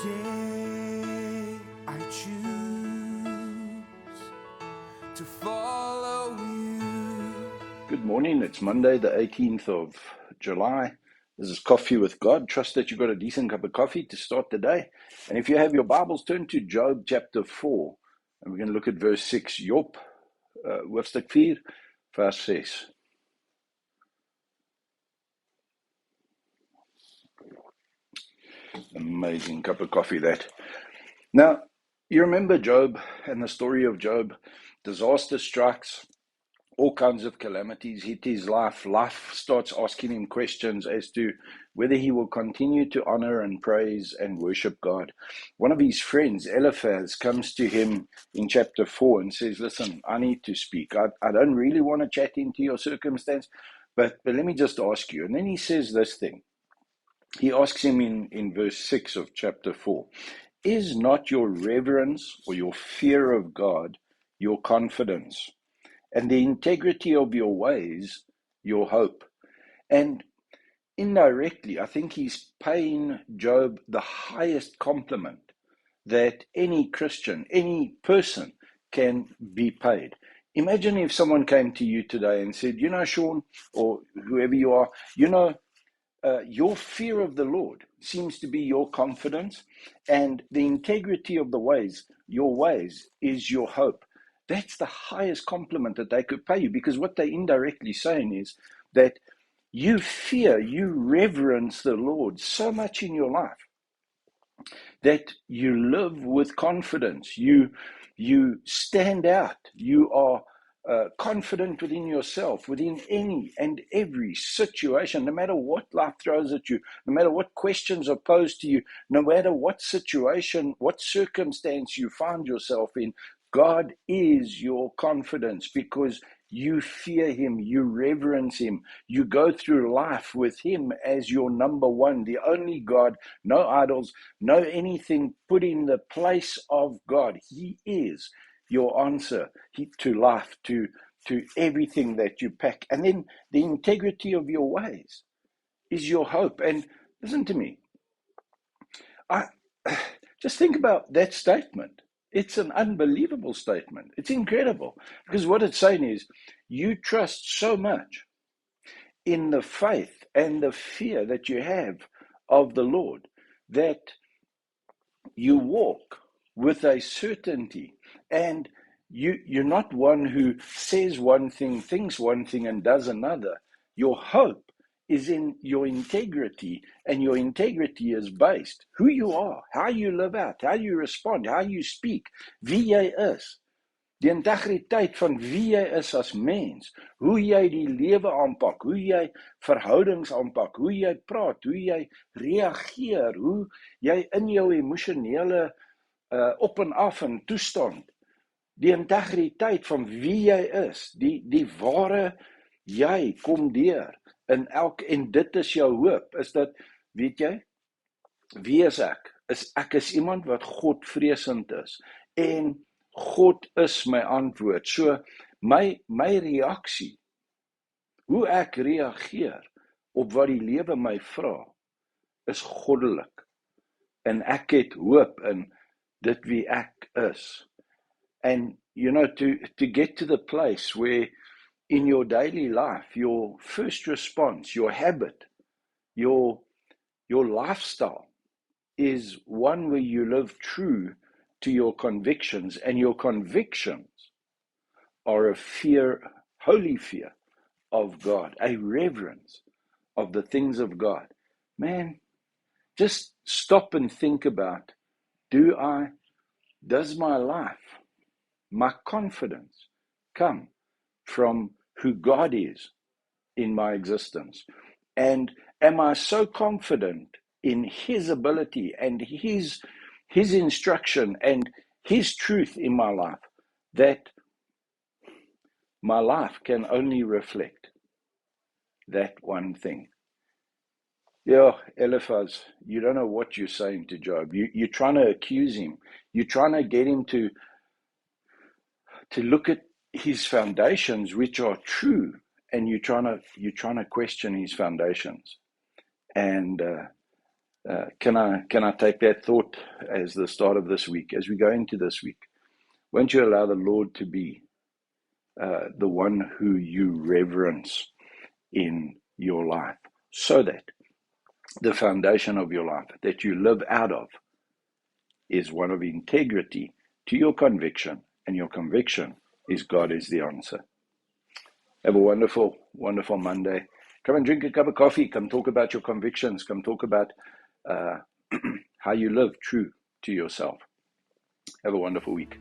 Today I choose to follow you. Good morning. It's Monday, the 18th of July. This is Coffee with God. Trust that you've got a decent cup of coffee to start the day. And if you have your Bibles, turn to Job chapter 4. And we're going to look at verse 6. Job, hoofstuk 4, vers 6. Amazing cup of coffee, that. Now, you remember Job and the story of Job. Disaster strikes. All kinds of calamities hit his life. Life starts asking him questions as to whether he will continue to honor and praise and worship God. One of his friends, Eliphaz, comes to him in chapter 4 and says, listen, I need to speak. I don't really want to chat into your circumstance, but let me just ask you. And then he says this thing. He asks him in verse 6 of chapter 4, is not your reverence or your fear of God your confidence? And the integrity of your ways, your hope. And indirectly, I think he's paying Job the highest compliment that any Christian, any person can be paid. Imagine if someone came to you today and said, you know, Sean, or whoever you are, you know, your fear of the Lord seems to be your confidence, and the integrity of the ways, your ways, is your hope. That's the highest compliment that they could pay you, because what they're indirectly saying is that you fear, you reverence the Lord so much in your life that you live with confidence. You stand out. You are confident within yourself, within any and every situation, no matter what life throws at you, no matter what questions are posed to you, no matter what situation, what circumstance you find yourself in. God is your confidence because you fear him, you reverence him, you go through life with him as your number one, the only God, no idols, no anything put in the place of God. He is your answer to life, to everything that you pack. And then the integrity of your ways is your hope. And listen to me, I just think about that statement. It's an unbelievable statement. It's incredible, because what it's saying is you trust so much in the faith and the fear that you have of the Lord that you walk with a certainty, and you're not one who says one thing, thinks one thing, and does another. Your hope is in your integrity, and your integrity is based who you are, how you live out, how you respond, how you speak, wie jy is. Die integriteit van wie jy is as mens, hoe jy die lewe aanpak, hoe jy verhoudings aanpak, hoe jy praat, hoe jy reageer, hoe jy in jou emosionele op en af en toestand, die integriteit van wie jy is, die ware jy kom deur in en dit is jou hoop, is dat, weet jy, wie is ek? Ek is iemand wat Godvreesend is, en God is my antwoord. So my reaksie, hoe ek reageer op wat die lewe my vra, is goddelik. En ek het hoop in dit wie ek is. And you know, to get to the place where in your daily life, your first response, your habit, your lifestyle is one where you live true to your convictions, and your convictions are a fear, holy fear of God, a reverence of the things of God. Man, just stop and think about, does my life, my confidence come from who God is in my existence? And am I so confident in his ability and his instruction and his truth in my life that my life can only reflect that one thing? Yeah, Eliphaz, you don't know what you're saying to Job. You're trying to accuse him. You're trying to get him to look at his foundations, which are true, and you're trying to question his foundations. And Can I take that thought as the start of this week? As we go into this week, won't you allow the Lord to be the one who you reverence in your life, so that the foundation of your life that you live out of is one of integrity to your conviction, and your conviction is God is the answer. Have a wonderful, wonderful Monday. Come and drink a cup of coffee. Come talk about your convictions. Come talk about how you live true to yourself. Have a wonderful week.